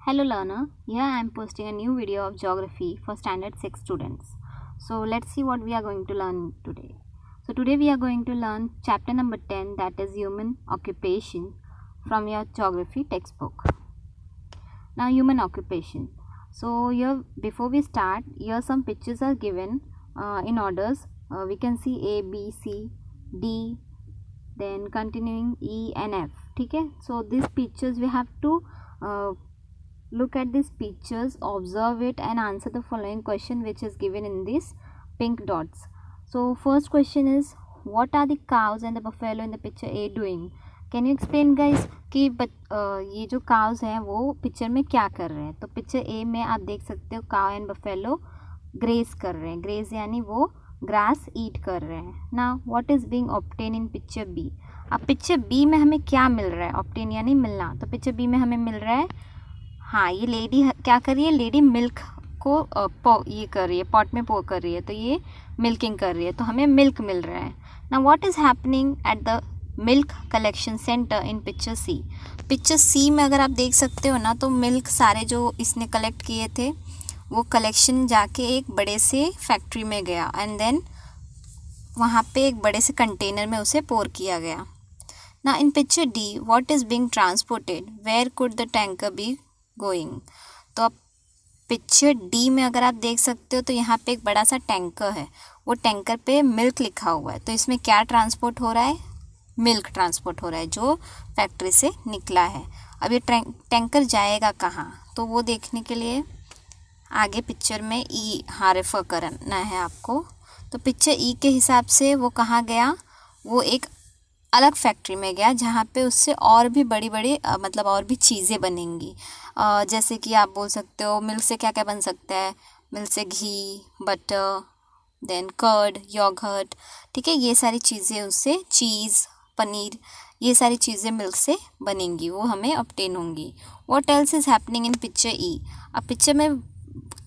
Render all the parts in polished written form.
Hello learner, here I am posting a new video of geography for standard 6 students. So let's see what we are going to learn today. So today we are going to learn chapter number 10, that is human occupation, from your geography textbook. Now human occupation. So here before we start, here some pictures are given in orders. We can see A, B, C, D, then continuing E and F. Okay? So these pictures we have to look at these pictures, observe it and answer the following question which is given in these pink dots. So first question is, what are the cows and the buffalo in the picture A doing? Can you explain guys कि ये जो cows हैं वो picture में क्या कर रहे हैं? तो पिक्चर A में आप देख सकते हो cow and buffalo ग्रेस कर रहे हैं. ग्रेस यानी वो ग्रास ईट कर रहे हैं. Now what is being obtain in picture B. अब पिक्चर बी में हमें क्या मिल रहा है? ऑब्टेन यानी मिलना. तो पिक्चर बी में हमें मिल रहा है, हाँ ये लेडी क्या कर रही है? लेडी मिल्क को ये कर रही है, पॉट में पो कर रही है, तो ये मिल्किंग कर रही है, तो हमें मिल्क मिल रहा है. ना what is happening at the milk collection centre in picture C. Picture C में अगर आप देख सकते हो ना, तो मिल्क सारे जो इसने कलेक्ट किए थे वो कलेक्शन जाके एक बड़े से फैक्ट्री में गया एंड देन वहाँ पे एक बड़े से कंटेनर में उसे पोर किया गया. ना in picture D what is being transported, where could the tanker be going. तो अब पिक्चर डी में अगर आप देख सकते हो तो यहाँ पे एक बड़ा सा टैंकर है, वो टैंकर पे मिल्क लिखा हुआ है. तो इसमें क्या ट्रांसपोर्ट हो रहा है? मिल्क ट्रांसपोर्ट हो रहा है जो फैक्ट्री से निकला है. अब ये टैंकर जाएगा कहाँ, तो वो देखने के लिए आगे पिक्चर में ई रेफर करना है आपको. तो पिक्चर ई के हिसाब से वो कहाँ गया? वो एक अलग फैक्ट्री में गया जहाँ पे उससे और भी बड़ी बड़ी मतलब और भी चीज़ें बनेंगी. जैसे कि आप बोल सकते हो मिल्क से क्या क्या बन सकता है. मिल्क से घी, बटर, देन कर्ड, योगर्ट, ठीक है, ये सारी चीज़ें उससे, चीज़, पनीर, ये सारी चीज़ें मिल्क से बनेंगी, वो हमें ऑब्टेन होंगी. What else is happening in picture E. अब पिक्चर में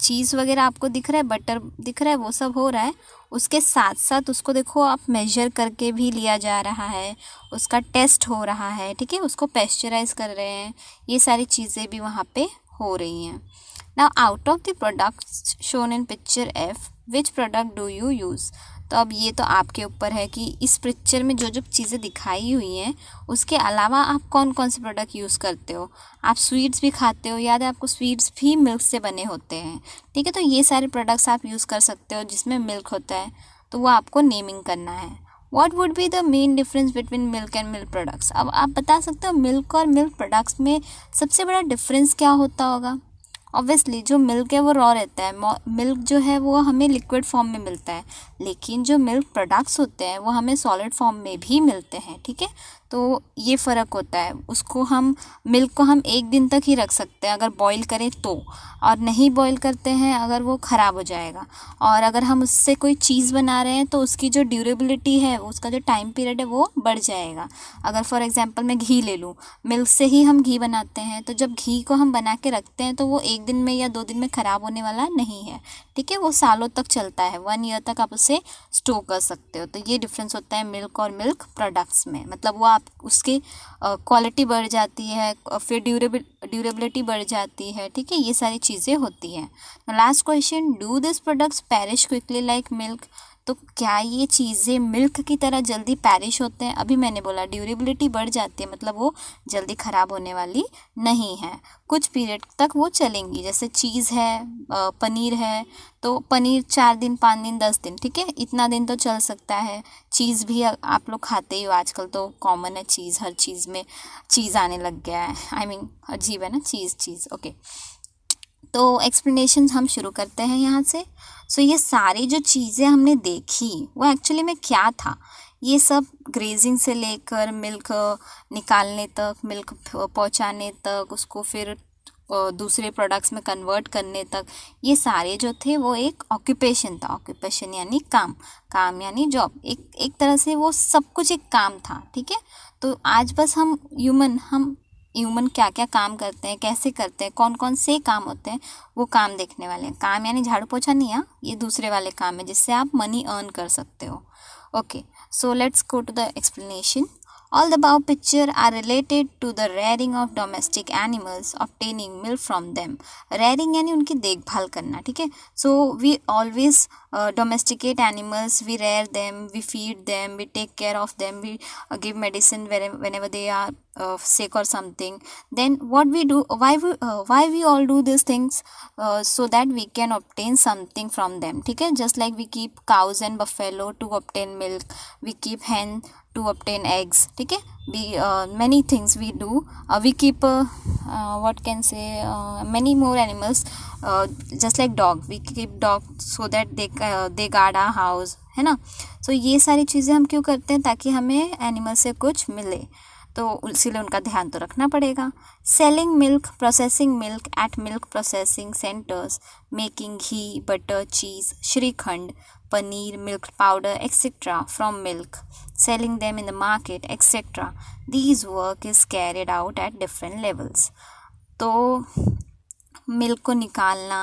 चीज़ वगैरह आपको दिख रहा है, बटर दिख रहा है, वो सब हो रहा है. उसके साथ साथ उसको देखो आप मेजर करके भी लिया जा रहा है, उसका टेस्ट हो रहा है, ठीक है, उसको पेस्चराइज कर रहे हैं, ये सारी चीज़ें भी वहाँ पे हो रही हैं. Now out of the products shown in picture F which product do you use. तो अब ये तो आपके ऊपर है कि इस पिक्चर में जो जो चीज़ें दिखाई हुई हैं उसके अलावा आप कौन कौन से प्रोडक्ट यूज़ करते हो. आप स्वीट्स भी खाते हो, याद है आपको, स्वीट्स भी मिल्क से बने होते हैं, ठीक है. तो ये सारे प्रोडक्ट्स आप यूज़ कर सकते हो जिसमें मिल्क होता है, तो वो आपको नेमिंग करना है. What would be the main difference between milk and milk products. अब आप बता सकते हो मिल्क और मिल्क प्रोडक्ट्स में सबसे बड़ा डिफरेंस क्या होता होगा. ऑब्वियसली जो मिल्क है वो रॉ रहता है, मिल्क जो है वो हमें लिक्विड फॉर्म में मिलता है, लेकिन जो मिल्क प्रोडक्ट्स होते हैं वो हमें सॉलिड फॉर्म में भी मिलते हैं, ठीक है. तो ये फ़र्क होता है. उसको हम मिल्क को हम एक दिन तक ही रख सकते हैं अगर बॉईल करें तो, और नहीं बॉईल करते हैं अगर वो ख़राब हो जाएगा. और अगर हम उससे कोई चीज़ बना रहे हैं तो उसकी जो ड्यूरेबिलिटी है, उसका जो टाइम पीरियड है वो बढ़ जाएगा. अगर फॉर एग्जांपल मैं घी ले लूँ, मिल्क से ही हम घी बनाते हैं, तो जब घी को हम बना के रखते हैं तो वो एक दिन में या 2 दिन में ख़राब होने वाला नहीं है, ठीक है, वो सालों तक चलता है, 1 ईयर तक आप उसे स्टोर कर सकते हो. तो ये डिफरेंस होता है मिल्क और मिल्क प्रोडक्ट्स में. मतलब वो आप उसकी क्वालिटी बढ़ जाती है, फिर ड्यूरेबिलिटी बढ़ जाती है, ठीक है, ये सारी चीज़ें होती हैं. Last question, do this products parish quickly like milk. तो क्या ये चीज़ें मिल्क की तरह जल्दी पैरिश होते हैं? अभी मैंने बोला ड्यूरेबिलिटी बढ़ जाती है, मतलब वो जल्दी ख़राब होने वाली नहीं है, कुछ पीरियड तक वो चलेंगी. जैसे चीज़ है, पनीर है, तो पनीर 4 दिन, 5 दिन, 10 दिन, ठीक है, इतना दिन तो चल सकता है. चीज़ भी आप लोग खाते ही हो, आजकल तो कॉमन है चीज़, हर चीज़ में चीज़ आने लग गया है. आई मीन अजीब है ना, चीज़. ओके, तो एक्सप्लेनेशन हम शुरू करते हैं यहाँ से. सो ये सारी जो चीज़ें हमने देखी वो एक्चुअली में क्या था. ये सब ग्रेजिंग से लेकर मिल्क निकालने तक, मिल्क पहुँचाने तक, उसको फिर दूसरे प्रोडक्ट्स में कन्वर्ट करने तक, ये सारे जो थे वो एक ऑक्यूपेशन था. ऑक्यूपेशन यानी काम यानी जॉब. एक तरह से वो सब कुछ एक काम था, ठीक है. तो आज बस हम ह्यूमन क्या क्या काम करते हैं, कैसे करते हैं, कौन कौन से काम होते हैं, वो काम देखने वाले हैं. काम यानी झाड़ू पोछा नहीं है, ये दूसरे वाले काम है जिससे आप मनी अर्न कर सकते हो. Okay, so let's go to the explanation. All the above picture are related to the rearing of domestic animals, obtaining milk from them. Rearing यानी उनकी देखभाल करना, ठीक है. So we always domesticate animals, we rear them, we feed them, we take care of them, we give medicine whenever they are sick or something. Then what we do, why we all do these things, so that we can obtain something from them, ठीक है. Just like we keep cows and buffalo to obtain milk, we keep hen to obtain eggs, ठीक है. We many things we do, we keep what can say many more animals, just like dog, we keep dog so that they guard our house, है ना. So ये सारी चीज़ें हम क्यों करते हैं, ताकि हमें एनिमल से कुछ मिले, तो इसीलिए उनका ध्यान तो रखना पड़ेगा. Selling milk, processing milk eight milk processing centres, making ghee, butter, cheese, shrikhand, paneer, milk powder, etc. from milk, selling them in the market, etc. These work is carried out at different levels. तो milk को निकालना,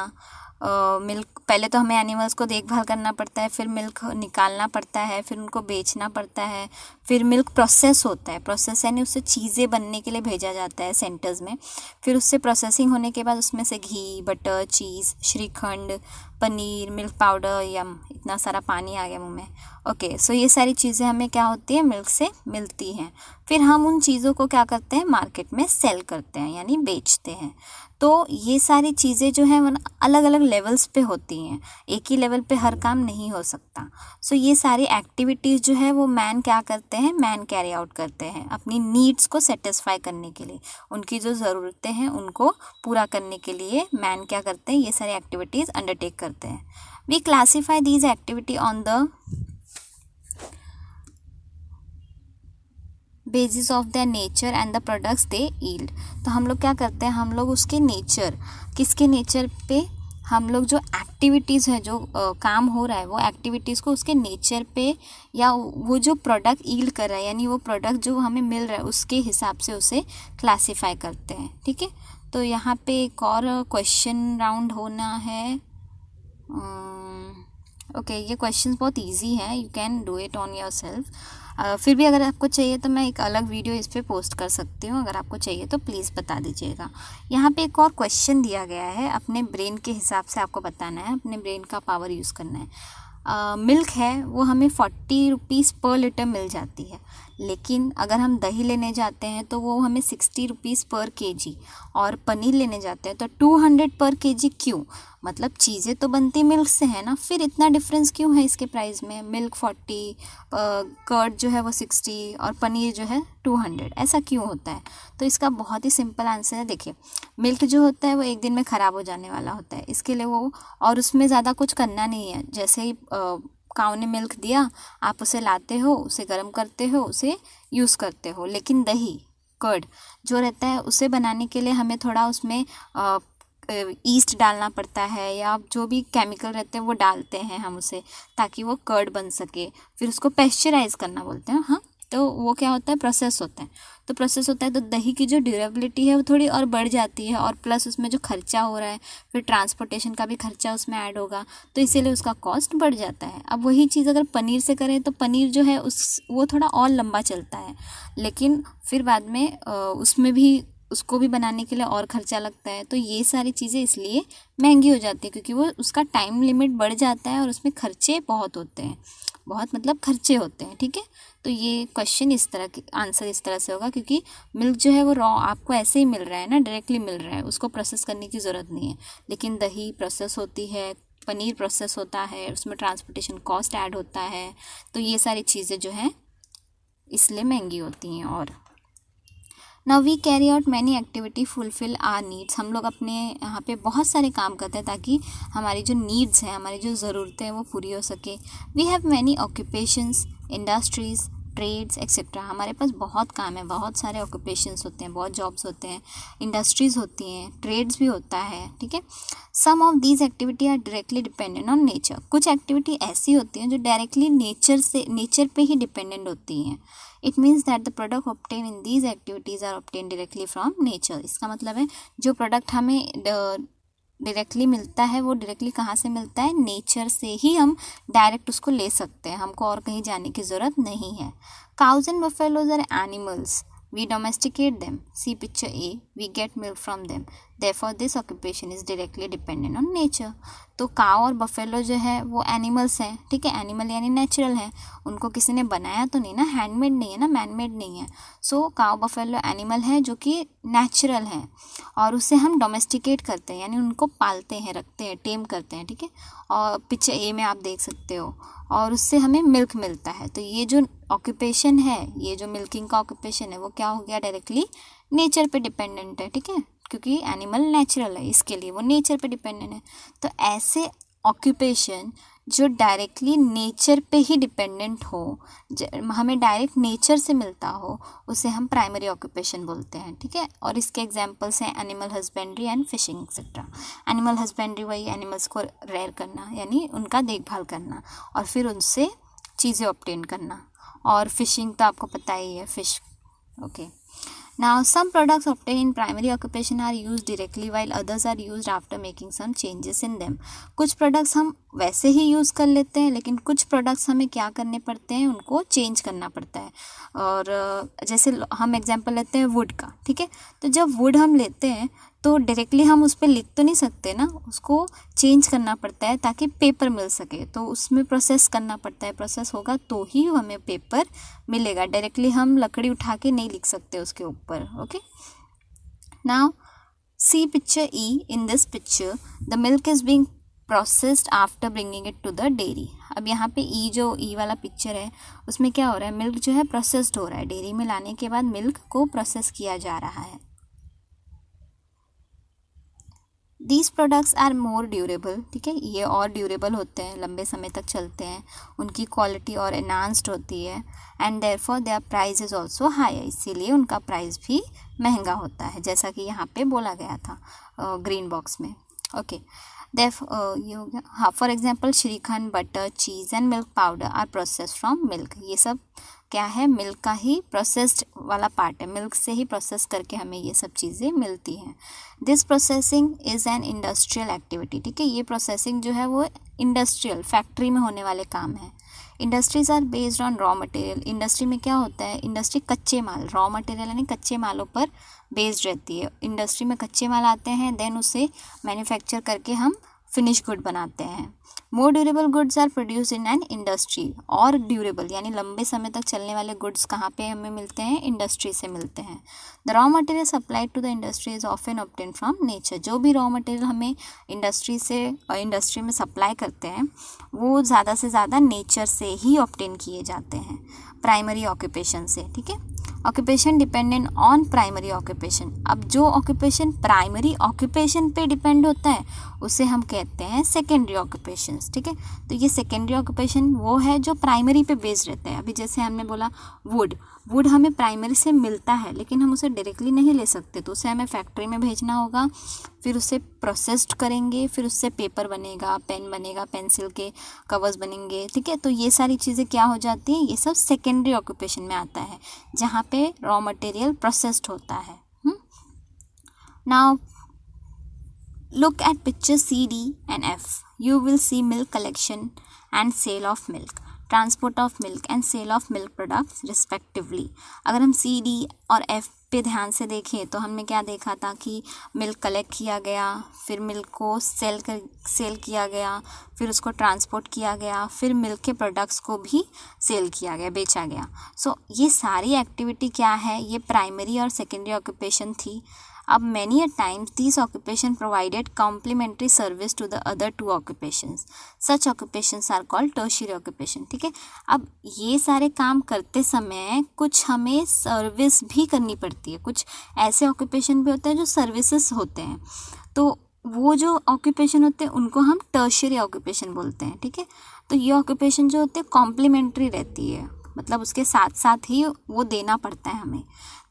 milk पहले तो हमें animals को देखभाल करना पड़ता है, फिर मिल्क निकालना पड़ता है, फिर उनको बेचना पड़ता है, फिर मिल्क प्रोसेस होता है. प्रोसेस यानी उससे चीज़ें बनने के लिए भेजा जाता है सेंटर्स में. फिर उससे प्रोसेसिंग होने के बाद उसमें से घी, बटर, चीज़, श्रीखंड, पनीर, मिल्क पाउडर, यम इतना सारा पानी आ गया मुँह में. ओके, सो ये सारी चीज़ें हमें क्या होती है, मिल्क से मिलती हैं. फिर हम उन चीज़ों को क्या करते हैं, मार्केट में सेल करते हैं यानी बेचते हैं. तो ये सारी चीज़ें जो हैं वो अलग अलग लेवल्स पे होती हैं, एक ही लेवल पे हर काम नहीं हो सकता. सो ये सारी एक्टिविटीज़ जो है वो मैन क्या करते हैं, मैन कैरी आउट करते हैं अपनी नीड्स को सेटिस्फाई करने के लिए. उनकी जो ज़रूरतें हैं उनको पूरा करने के लिए मैन क्या करते हैं, ये सारी एक्टिविटीज़ अंडरटेक करते हैं. We classify these activity on the basis of the nature and the products they yield. तो हम लोग क्या करते हैं, हम लोग उसके नेचर, किसके नेचर पे, हम लोग जो एक्टिविटीज़ है, जो काम हो रहा है वो एक्टिविटीज़ को उसके नेचर पे या वो जो प्रोडक्ट यील्ड कर रहा है यानी वो प्रोडक्ट जो हमें मिल रहा है उसके हिसाब से उसे क्लासीफाई करते हैं, ठीक है. तो यहाँ पे एक और क्वेश्चन राउंड होना है. ओके, ये क्वेश्चंस बहुत इजी हैं, you can do it on your self. फिर भी अगर आपको चाहिए तो मैं एक अलग वीडियो इस पर पोस्ट कर सकती हूँ, अगर आपको चाहिए तो प्लीज़ बता दीजिएगा. यहाँ पे एक और क्वेश्चन दिया गया है, अपने ब्रेन के हिसाब से आपको बताना है, अपने ब्रेन का पावर यूज़ करना है. मिल्क है वो हमें 40 रुपीज़ पर लीटर मिल जाती है, लेकिन अगर हम दही लेने जाते हैं तो वो हमें 60 रुपीज़ पर केजी, और पनीर लेने जाते हैं तो 200 पर केजी. क्यों, मतलब चीज़ें तो बनती मिल्क से है ना, फिर इतना डिफरेंस क्यों है इसके प्राइस में. मिल्क 40, कर्ड जो है वो 60 और पनीर जो है 200, ऐसा क्यों होता है. तो इसका बहुत ही सिंपल आंसर है. देखिए, मिल्क जो होता है वो एक दिन में ख़राब हो जाने वाला होता है, इसके लिए वो, और उसमें ज़्यादा कुछ करना नहीं है. जैसे ही काऊ ने मिल्क दिया, आप उसे लाते हो, उसे गर्म करते हो, उसे यूज़ करते हो. लेकिन दही, कर्ड जो रहता है उसे बनाने के लिए हमें थोड़ा उसमें ईस्ट डालना पड़ता है, या जो भी केमिकल रहते हैं वो डालते हैं हम उसे, ताकि वो कर्ड बन सके. फिर उसको पेस्चराइज़ करना बोलते हैं. हाँ, तो वो क्या होता है, प्रोसेस होता है. तो प्रोसेस होता है तो दही की जो ड्यूरेबिलिटी है वो थोड़ी और बढ़ जाती है, और प्लस उसमें जो खर्चा हो रहा है, फिर ट्रांसपोर्टेशन का भी खर्चा उसमें ऐड होगा, तो इसीलिए उसका कॉस्ट बढ़ जाता है. अब वही चीज़ अगर पनीर से करें तो पनीर जो है वो थोड़ा और लंबा चलता है, लेकिन फिर बाद में उसमें भी, उसको भी बनाने के लिए और ख़र्चा लगता है. तो ये सारी चीज़ें इसलिए महंगी हो जाती है, क्योंकि वो उसका टाइम लिमिट बढ़ जाता है और उसमें खर्चे बहुत होते हैं, बहुत मतलब खर्चे होते हैं, ठीक है. तो ये क्वेश्चन इस तरह की आंसर इस तरह से होगा, क्योंकि मिल्क जो है वो रॉ आपको ऐसे ही मिल रहा है ना, डायरेक्टली मिल रहा है, उसको प्रोसेस करने की ज़रूरत नहीं है. लेकिन दही प्रोसेस होती है, पनीर प्रोसेस होता है, उसमें ट्रांसपोर्टेशन कॉस्ट ऐड होता है, तो ये सारी चीज़ें जो हैं इसलिए महंगी होती हैं. और now we carry out many activity fulfil our needs. हम लोग अपने यहाँ पे बहुत सारे काम करते हैं ताकि हमारी जो नीड्स हैं, हमारी जो ज़रूरतें हैं वो पूरी हो सके. We have many occupations, industries, trades etcetera. हमारे पास बहुत काम है, बहुत सारे ऑक्यूपेशंस होते हैं, बहुत जॉब्स होते हैं, इंडस्ट्रीज़ होती हैं, ट्रेड्स भी होता है, ठीक है. Some of these activity are directly dependent on nature. कुछ एक्टिविटी ऐसी होती हैं जो डायरेक्टली नेचर पे ही डिपेंडेंट होती हैं. It means that the product obtain in these activities are obtain directly from nature. इसका मतलब है जो प्रोडक्ट हमें डायरेक्टली मिलता है वो डायरेक्टली कहाँ से मिलता है, नेचर से ही हम डायरेक्ट उसको ले सकते हैं, हमको और कहीं जाने की ज़रूरत नहीं है। Cows and buffaloes are animals, we domesticate them, see picture A, we get milk from them, therefore this occupation is directly dependent on nature। तो काव और बफेलो जो है वो एनिमल्स हैं, ठीक है, एनिमल यानी नेचुरल है, उनको किसी ने बनाया तो नहीं ना, हैंडमेड नहीं है ना, मैनमेड नहीं है। सो काव बफेलो एनिमल है जो कि नेचुरल है और उसे हम डोमेस्टिकेट करते हैं, यानी उनको पालते हैं, रखते हैं, टेम करते हैं, ठीक है। और पिक्चर ए में आप देख सकते हो, और उससे हमें मिल्क मिलता है। तो ये जो ऑक्यूपेशन है, ये जो मिल्किंग का ऑक्यूपेशन है, वो क्या हो गया, डायरेक्टली नेचर पे डिपेंडेंट है, ठीक है, क्योंकि एनिमल नेचुरल है, इसके लिए वो नेचर पे डिपेंडेंट है। तो ऐसे ऑक्यूपेशन जो डायरेक्टली नेचर पे ही डिपेंडेंट हो, हमें डायरेक्ट नेचर से मिलता हो, उसे हम प्राइमरी ऑक्यूपेशन बोलते हैं, ठीक है। और इसके एग्जांपल्स हैं animal husbandry and fishing etcetera. Animal husbandry वही एनिमल्स को रेयर करना, यानी उनका देखभाल करना और फिर उनसे चीज़ें ऑब्टेन करना, और फिशिंग तो आपको पता ही है, fish, okay. Now some products obtained in primary occupation are used directly while others are used after making some changes in them। कुछ प्रोडक्ट्स हम वैसे ही यूज़ कर लेते हैं, लेकिन कुछ प्रोडक्ट्स हमें क्या करने पड़ते हैं, उनको चेंज करना पड़ता है। और जैसे हम एग्जांपल लेते हैं वुड का, ठीक है। तो जब वुड हम लेते हैं तो डायरेक्टली हम उस पर लिख तो नहीं सकते ना, उसको चेंज करना पड़ता है ताकि पेपर मिल सके, तो उसमें प्रोसेस करना पड़ता है, प्रोसेस होगा तो ही हमें पेपर मिलेगा। डायरेक्टली हम लकड़ी उठा के नहीं लिख सकते उसके ऊपर, okay. Now see picture E, in this picture the milk is being processed after bringing it to the dairy. अब यहाँ पे ई, जो ई वाला पिक्चर है, उसमें क्या हो रहा है, मिल्क जो है प्रोसेस्ड हो रहा है, डेयरी में लाने के बाद मिल्क को प्रोसेस किया जा रहा है। These products are more durable, ठीक है, ये और ड्यूरेबल होते हैं, लंबे समय तक चलते हैं, उनकी क्वालिटी और एनहांस्ड होती है, and therefore there price is also high, इसीलिए उनका प्राइस भी महंगा होता है, जैसा कि यहाँ पे बोला गया था ग्रीन बॉक्स में, ओके। ये हो गया, हाँ। For example shrikhand, butter, cheese and milk powder are processed from milk. ये सब क्या है, मिल्क का ही प्रोसेस्ड वाला पार्ट है, मिल्क से ही प्रोसेस करके हमें ये सब चीज़ें मिलती हैं। This processing is an industrial activity, ठीक है, ये प्रोसेसिंग जो है वो इंडस्ट्रियल, फैक्ट्री में होने वाले काम है। Industries are based on raw material. Industry में क्या होता है, इंडस्ट्री कच्चे माल, रॉ मटेरियल यानी कच्चे मालों पर बेस्ड रहती है। इंडस्ट्री में कच्चे माल आते हैं, देन उसे मैन्युफैक्चर करके हम फिनिश गुड बनाते हैं। More durable goods are produce in an industry. और ड्यूरेबल यानी लंबे समय तक चलने वाले गुड्स कहाँ पे हमें मिलते हैं, इंडस्ट्री से मिलते हैं। The raw material supplied to the industry is often obtain from nature. जो भी रॉ मटेरियल हमें इंडस्ट्री में सप्लाई करते हैं वो ज़्यादा से ज़्यादा नेचर से ही ऑब्टेन किए जाते हैं, प्राइमरी ऑक्यूपेशन से, ठीक है। Occupation dependent on primary occupation. अब जो ऑक्यूपेशन प्राइमरी ऑक्यूपेशन पे डिपेंड होता है उसे हम कहते हैं सेकेंडरी ऑक्यूपेशंस, ठीक है। तो ये सेकेंडरी ऑक्यूपेशन वो है जो प्राइमरी पे बेस्ड रहता है। अभी जैसे हमने बोला वुड हमें प्राइमरी से मिलता है, लेकिन हम उसे डायरेक्टली नहीं ले सकते, तो उसे हमें फैक्ट्री में भेजना होगा, फिर उसे प्रोसेस्ड करेंगे, फिर उससे पेपर बनेगा, पेन बनेगा, पेंसिल के कवर्स बनेंगे, ठीक है। तो ये सारी चीज़ें क्या हो जाती हैं, ये सब सेकेंडरी ऑक्यूपेशन में आता है, जहाँ पे रॉ मटेरियल प्रोसेस्ड होता है। Now look at picture C, D and F. You will see milk collection and sale of milk, transport of milk and sale of milk products respectively. अगर हम C, D और F पे ध्यान से देखें तो हमने क्या देखा था कि मिल्क कलेक्ट किया गया, फिर मिल्क को सेल किया गया, फिर उसको ट्रांसपोर्ट किया गया, फिर मिल्क के प्रोडक्ट्स को भी सेल किया गया, बेचा गया। सो ये सारी एक्टिविटी क्या है, ये प्राइमरी और सेकेंडरी ऑक्यूपेशन थी। अब many a times these occupation provided complementary service to the other two occupations. Such occupations are called tertiary occupation, ठीक है। अब ये सारे काम करते समय कुछ हमें सर्विस भी करनी पड़ती है, कुछ ऐसे ऑक्यूपेशन भी होते हैं जो सर्विसेज होते हैं, तो वो जो ऑक्यूपेशन होते हैं उनको हम टर्शियरी ऑक्यूपेशन बोलते हैं, ठीक है। तो ये ऑक्यूपेशन जो होते हैं कॉम्प्लीमेंट्री रहती है, मतलब उसके साथ साथ ही वो देना पड़ता है हमें।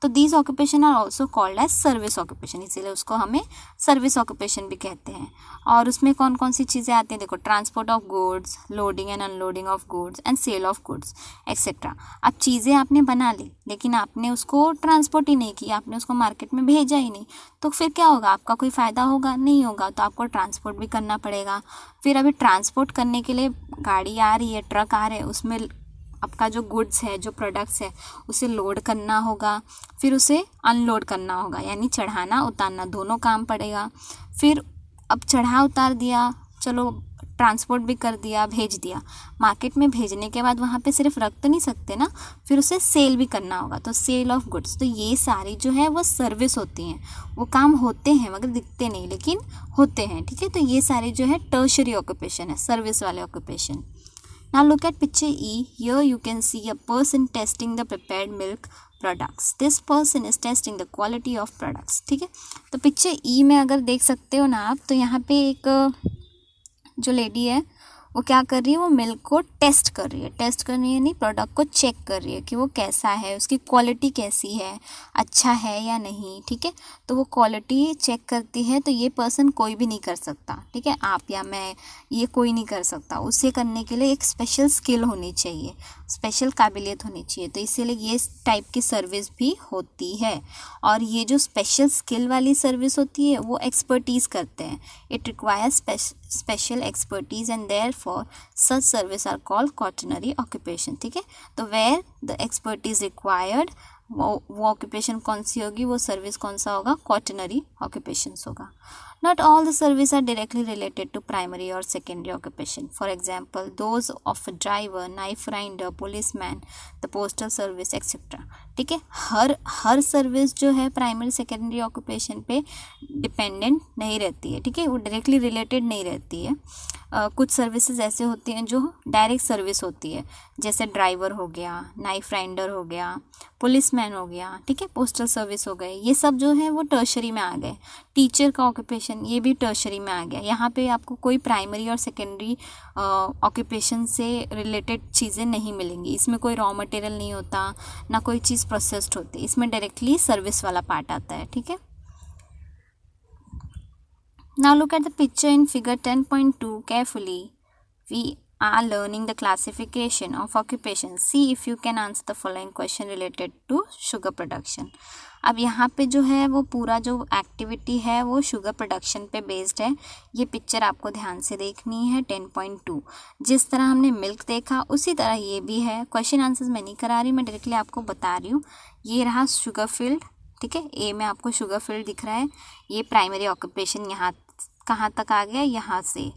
तो these occupation are also called as service occupation, इसीलिए उसको हमें सर्विस ऑक्यूपेशन भी कहते हैं। और उसमें कौन कौन सी चीज़ें आती हैं, देखो, transport of goods, loading and unloading of goods and sale of goods etcetera. अब चीज़ें आपने बना ली लेकिन आपने उसको ट्रांसपोर्ट ही नहीं किया, आपने उसको मार्केट में भेजा ही नहीं, तो फिर क्या होगा, आपका कोई फ़ायदा होगा नहीं होगा, तो आपको ट्रांसपोर्ट भी करना पड़ेगा। फिर अभी ट्रांसपोर्ट करने के लिए गाड़ी आ रही है, ट्रक आ रहे हैं, उसमें आपका जो गुड्स है, जो प्रोडक्ट्स है, उसे लोड करना होगा, फिर उसे अनलोड करना होगा, यानी चढ़ाना उतारना दोनों काम पड़ेगा। फिर अब चढ़ा उतार दिया, चलो ट्रांसपोर्ट भी कर दिया, भेज दिया, मार्केट में भेजने के बाद वहाँ पे सिर्फ रख तो नहीं सकते ना, फिर उसे सेल भी करना होगा, तो सेल ऑफ गुड्स। तो ये सारी जो है वो सर्विस होती हैं, वो काम होते हैं मगर दिखते नहीं लेकिन होते हैं, ठीक है। तो ये सारे जो है टर्शरी ऑक्यूपेशन है, सर्विस वाले occupation. Now look at picture E. Here you can see a person testing the prepared milk products. This person is testing the quality of products. ठीक है, तो पिक्चर E में अगर देख सकते हो ना आप, तो यहाँ पे एक जो लेडी है वो क्या कर रही है, वो मिल्क को टेस्ट कर रही है। टेस्ट कर रही है नहीं, प्रोडक्ट को चेक कर रही है कि वो कैसा है, उसकी क्वालिटी कैसी है, अच्छा है या नहीं, ठीक है। तो वो क्वालिटी चेक करती है, तो ये पर्सन कोई भी नहीं कर सकता, ठीक है, आप या मैं, ये कोई नहीं कर सकता। उसे करने के लिए एक स्पेशल स्किल होनी चाहिए, स्पेशल काबिलियत होनी चाहिए, तो इसीलिए ये टाइप की सर्विस भी होती है। और ये जो स्पेशल स्किल वाली सर्विस होती है वो एक्सपर्टीज़ करते हैं। It requires special expertise and therefore such service are called quaternary occupation, ठीक है। तो वेयर द एक्सपर्टीज रिक्वायर्ड, वो ऑक्यूपेशन कौन सी होगी, वो सर्विस कौन सा होगा, क्वाटरनरी ऑक्यूपेशंस होगा। Not all the services are directly related to primary or secondary occupation. For example, those of a driver, knife grinder, policeman, the postal service, etc. ठीक है, हर सर्विस जो है प्राइमरी सेकेंडरी ऑक्यूपेशन पे dependent नहीं रहती है, ठीक है, वो डायरेक्टली रिलेटेड नहीं रहती है। कुछ सर्विसेज ऐसे होती हैं जो डायरेक्ट सर्विस होती है, जैसे ड्राइवर हो गया, नाइफ ग्राइंडर हो गया, पुलिसमैन हो गया, ठीक है, पोस्टल सर्विस हो गए, ये सब जो है वो टर्शरी में आ गए। टीचर का ऑक्यूपेशन ये भी टर्शरी में आ गया। यहाँ पे आपको कोई प्राइमरी और सेकेंडरी ऑक्यूपेशन से रिलेटेड चीज़ें नहीं मिलेंगी। इसमें कोई रॉ मटेरियल नहीं होता, ना कोई चीज़ प्रोसेस्ड होती, इसमें डायरेक्टली सर्विस वाला पार्ट आता है, ठीक है। Now look at the picture in figure 10.2 carefully. We are learning the classification of occupations. See if you can answer the following question related to sugar production. अब यहाँ पे जो है वो पूरा जो एक्टिविटी है वो शुगर प्रोडक्शन पे बेस्ड है। ये पिक्चर आपको ध्यान से देखनी है 10.2। जिस तरह हमने मिल्क देखा उसी तरह ये भी है। क्वेश्चन आंसर्स मैं नहीं करा रही, मैं डायरेक्टली आपको बता रही हूँ। ये रहा शुगर फील्ड, ठीक है, ए में आपको शुगर फील्ड दिख रहा है। ये प्राइमरी ऑक्यूपेशन यहाँ कहाँ तक आ गया, यहाँ से।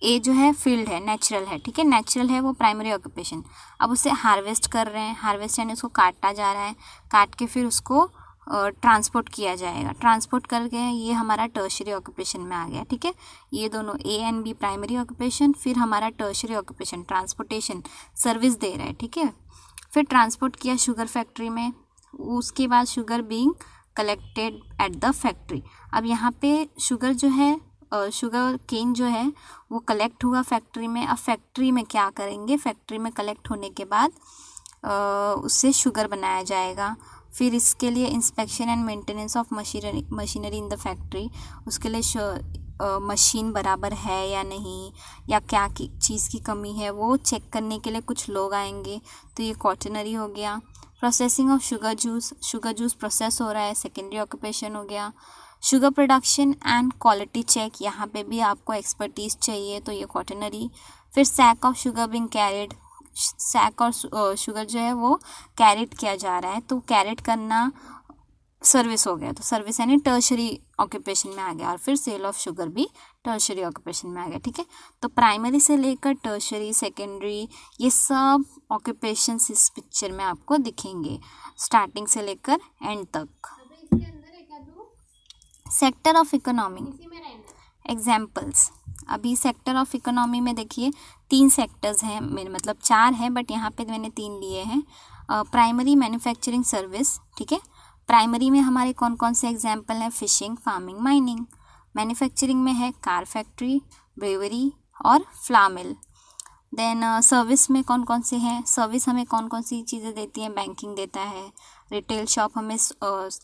ए जो है फील्ड है, नेचुरल है, ठीक है, नेचुरल है वो प्राइमरी ऑक्यूपेशन। अब उसे हार्वेस्ट कर रहे हैं, हार्वेस्ट यानी उसको काटा जा रहा है, काट के फिर उसको ट्रांसपोर्ट किया जाएगा। ट्रांसपोर्ट करके ये हमारा टर्शरी ऑक्यूपेशन में आ गया, ठीक है। ये दोनों A and B primary occupation, फिर हमारा टर्शरी ऑक्यूपेशन ट्रांसपोर्टेशन सर्विस दे रहा है, ठीक है। फिर ट्रांसपोर्ट किया शुगर फैक्ट्री में, उसके बाद sugar being collected at the factory. अब यहाँ पे शुगर जो है, शुगर केन जो है वो कलेक्ट हुआ फैक्ट्री में। अब फैक्ट्री में क्या करेंगे, फैक्ट्री में कलेक्ट होने के बाद उससे शुगर बनाया जाएगा। फिर इसके लिए inspection and maintenance of machinery in the factory, उसके लिए मशीन बराबर है या नहीं, या क्या चीज़ की कमी है वो चेक करने के लिए कुछ लोग आएंगे, तो ये क्वाटरनरी हो गया। Processing of sugar juice process हो रहा है, सेकेंडरी ऑक्यूपेशन हो गया। Sugar production and quality check, यहाँ पे भी आपको एक्सपर्टीज़ चाहिए, तो ये क्वाटरनरी। फिर sack of sugar being carried, sack और शुगर जो है वो कैरिड किया जा रहा है, तो कैरिड करना सर्विस हो गया, तो सर्विस यानी टर्शरी ऑक्यूपेशन में आ गया। और फिर सेल ऑफ शुगर भी टर्शरी ऑक्यूपेशन में आ गया, ठीक है। तो प्राइमरी से लेकर टर्शरी, सेकेंडरी, ये सब ऑक्यूपेशंस इस पिक्चर में आपको दिखेंगे, स्टार्टिंग से लेकर एंड तक। Sector of economy examples. अभी सेक्टर ऑफ इकोनॉमी में देखिए 3 सेक्टर्स हैं, मेरे मतलब 4 हैं, बट यहाँ पे मैंने 3 लिए हैं। प्राइमरी मैन्युफैक्चरिंग सर्विस, ठीक है। प्राइमरी में हमारे कौन कौन से एग्जाम्पल हैं, फिशिंग, फार्मिंग, माइनिंग। मैन्युफैक्चरिंग में है कार फैक्ट्री, ब्रेवरी और फ्लावर मिल। देन सर्विस में कौन कौन से हैं, सर्विस हमें कौन कौन सी चीज़ें देती हैं, बैंकिंग देता है, रिटेल शॉप हमें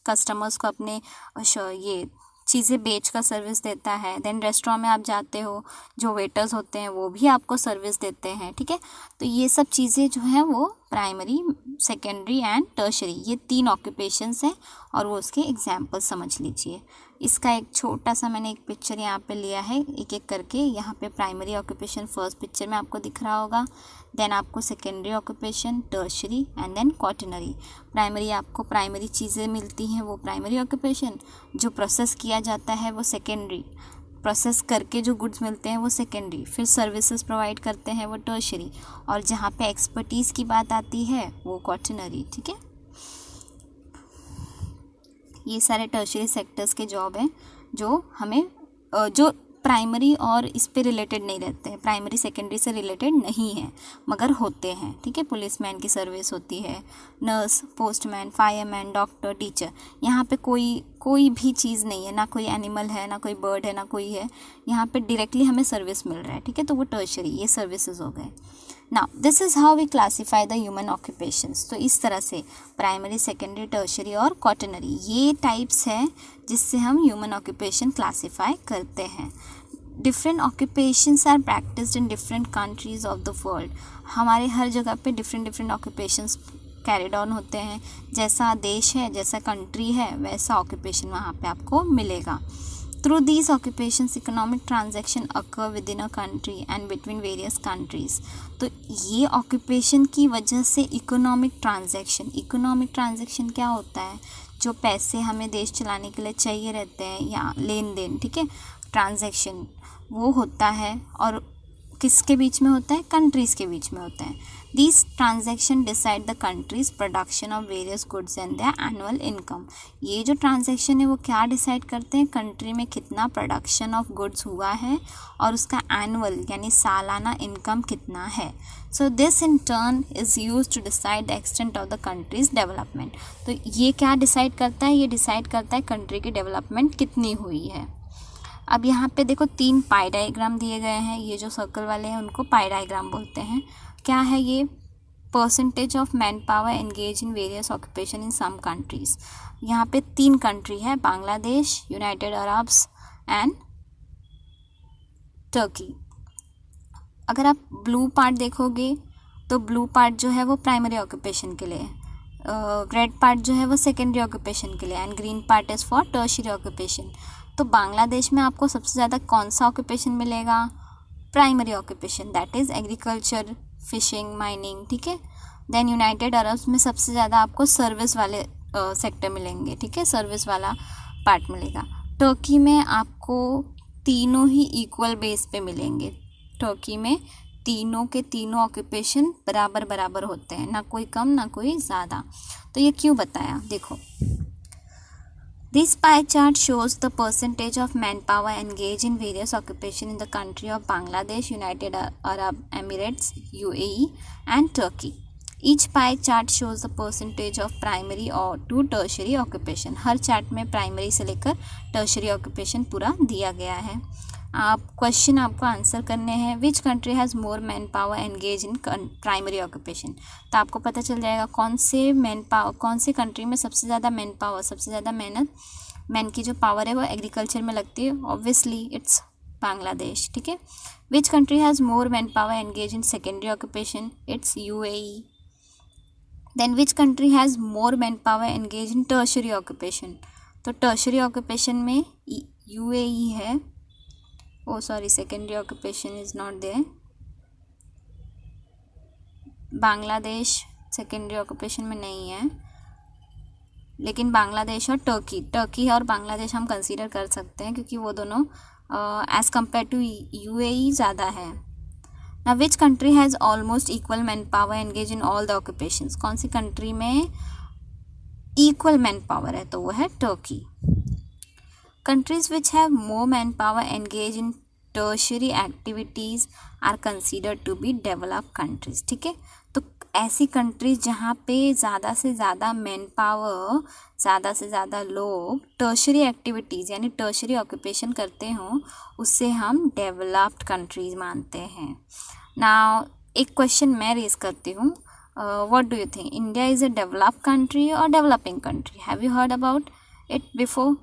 कस्टमर्स को अपने ये चीज़ें बेच कर सर्विस देता है। देन रेस्टोरेंट में आप जाते हो, जो वेटर्स होते हैं वो भी आपको सर्विस देते हैं, ठीक है। तो ये सब चीज़ें जो हैं वो प्राइमरी, सेकेंडरी एंड टर्शरी, ये 3 ऑक्यूपेशंस हैं और वो उसके एग्जाम्पल समझ लीजिए। इसका एक छोटा सा मैंने एक पिक्चर यहाँ पे लिया है, एक एक करके। यहाँ पे प्राइमरी ऑक्यूपेशन फर्स्ट पिक्चर में आपको दिख रहा होगा, देन आपको secondary occupation, tertiary and then quaternary. Primary आपको प्राइमरी चीज़ें मिलती हैं वो प्राइमरी ऑक्यूपेशन, जो प्रोसेस किया जाता है वो सेकेंडरी, प्रोसेस करके जो गुड्स मिलते हैं वो सेकेंडरी, फिर सर्विसेज प्रोवाइड करते हैं वो टर्शरी, और जहाँ पे एक्सपर्टीज़ की बात आती है वो क्वाटरनरी, ठीक है। ये सारे टर्शरी सेक्टर्स के जॉब हैं जो हमें जो प्राइमरी और इस पे रिलेटेड नहीं रहते हैं, प्राइमरी सेकेंडरी से रिलेटेड नहीं है मगर होते हैं, ठीक है। पुलिसमैन की सर्विस होती है, nurse, postman, fireman, doctor, teacher. यहाँ पे कोई भी चीज़ नहीं है, ना कोई एनिमल है, ना कोई बर्ड है, ना कोई है, यहाँ पे डायरेक्टली हमें सर्विस मिल रहा है, ठीक है। तो वो टर्शरी, ये सर्विसेज हो गए। Now this is how we classify the human occupations. तो इस तरह से प्राइमरी, सेकेंडरी, टर्शरी और क्वाटरनरी, ये टाइप्स हैं जिससे हम ह्यूमन ऑक्यूपेशन क्लासीफाई करते हैं। Different occupations are practised in different countries of the world. हमारे हर जगह पे डिफरेंट ऑक्यूपेशंस कैरिड ऑन होते हैं। जैसा देश है, जैसा कंट्री है, वैसा ऑक्यूपेशन वहाँ पे आपको मिलेगा। Through these occupations, economic transaction occur within a country and between various countries. तो ये ऑक्यूपेशन की वजह से इकोनॉमिक ट्रांजैक्शन क्या होता है? जो पैसे हमें देश चलाने के लिए चाहिए रहते हैं या लेन देन, ठीक है, ट्रांजैक्शन वो होता है, और किसके बीच में होता है? कंट्रीज़ के बीच में होता है। These transaction decide the country's production of various goods and their annual income. ये जो ट्रांजैक्शन है वो क्या डिसाइड करते हैं? कंट्री में कितना प्रोडक्शन ऑफ गुड्स हुआ है और उसका एनुअल यानी सालाना इनकम कितना है। So this in turn is use to decide the extent of the countries development. तो ये क्या डिसाइड करता है? ये डिसाइड करता है कंट्री की डेवलपमेंट कितनी हुई है। अब यहाँ पे देखो 3 पाई डायग्राम दिए गए हैं, ये जो सर्कल वाले हैं उनको पाई डायग्राम बोलते हैं। क्या है ये? Percentage of man power engage in various occupation in some countries. यहाँ पे 3 कंट्री है, Bangladesh, United Arabs and Turkey. अगर आप ब्लू पार्ट देखोगे तो ब्लू पार्ट जो है वो प्राइमरी ऑक्यूपेशन के लिए, रेड पार्ट जो है वो सेकेंडरी ऑक्यूपेशन के लिए, and green part is for tertiary occupation. तो बांग्लादेश में आपको सबसे ज़्यादा कौन सा ऑक्यूपेशन मिलेगा? Primary occupation, that is agriculture, fishing, mining, ठीक है। देन यूनाइटेड अरब्स में सबसे ज़्यादा आपको सर्विस वाले सेक्टर मिलेंगे, ठीक है, सर्विस वाला पार्ट मिलेगा। टर्की में आपको तीनों ही इक्वल बेस पे मिलेंगे। टर्की में तीनों के तीनों ऑक्यूपेशन बराबर बराबर होते हैं, ना कोई कम ना कोई ज़्यादा। तो ये क्यों बताया? देखो, this pie chart shows the percentage of manpower engaged in various occupations in the country of Bangladesh, United Arab Emirates, UAE and Turkey. Each pie chart shows the percentage of primary or to tertiary occupation. Her chart में primary से लेकर tertiary occupation पूरा दिया गया है। आप question आपको answer करने हैं, विच country has more man power engage in primary occupation. तो आपको पता चल जाएगा कौन से कंट्री में सबसे ज़्यादा मैन पावर, सबसे ज़्यादा मेहनत, मैन की जो पावर है वो एग्रीकल्चर में लगती है। ऑब्वियसली इट्स बांग्लादेश, ठीक है। Which country has more man power engage in secondary occupation? It's UAE। Then which country has more man power engage in tertiary occupation? तो टर्शरी ऑक्यूपेशन में UAE है। Oh sorry, secondary occupation is not there. Bangladesh secondary occupation में नहीं है, लेकिन बांग्लादेश और Turkey और बांग्लादेश हम कंसीडर कर सकते हैं क्योंकि वो दोनों एज़ कम्पेयर टू UAE ज़्यादा है। ना which country has almost equal man power engage in all the occupations? कौन सी कंट्री में इक्वल मैन पावर है? तो वो है Turkey. Countries which have more man power engage in tertiary activities are considered to be developed countries, ठीक है। तो ऐसी कंट्रीज जहाँ पे ज़्यादा से ज़्यादा मैन पावर, ज़्यादा से ज़्यादा लोग टर्शरी एक्टिविटीज़ यानी टर्शरी ऑक्यूपेशन करते हों, उससे हम डेवलप्ड कंट्रीज मानते हैं। नाउ एक क्वेश्चन मैं रेज़ करती हूँ, what do you think? India is a developed country or developing country? Have you heard about it before?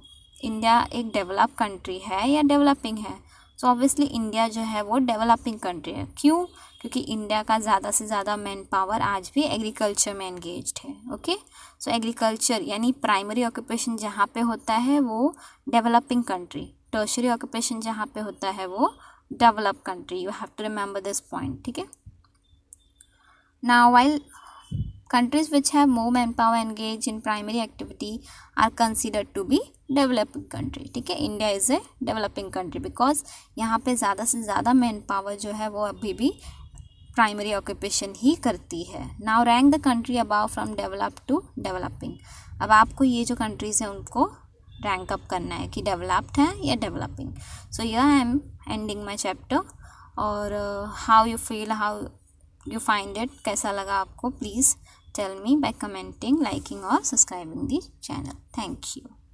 India एक डेवलप कंट्री है या डेवलपिंग है? सो ऑब्वियसली इंडिया जो है वो डेवलपिंग कंट्री है. क्यों? क्योंकि इंडिया का ज़्यादा से ज़्यादा मैन पावर आज भी एग्रीकल्चर में एंगेज्ड है. ओके, सो एग्रीकल्चर यानी प्राइमरी ऑक्यूपेशन जहाँ पे होता है वो डेवलपिंग कंट्री, टर्शरी ऑक्यूपेशन जहाँ पे होता है वो develop country. You have to remember this point. ठीक है. Now while countries which have more manpower engaged in primary activity are considered to be developing country. ठीक है, India is a developing country because यहाँ पे ज़्यादा से ज़्यादा man power जो है वो अभी भी प्राइमरी ऑक्यूपेशन ही करती है. Now rank the country above from develop to developing. अब आपको ये जो कंट्रीज़ हैं उनको रैंक अप करना है कि डेवलप्ड है या developing. So here I am ending my chapter. और how you feel, how you find it, कैसा लगा आपको, please tell me by commenting, liking or subscribing the channel. Thank you.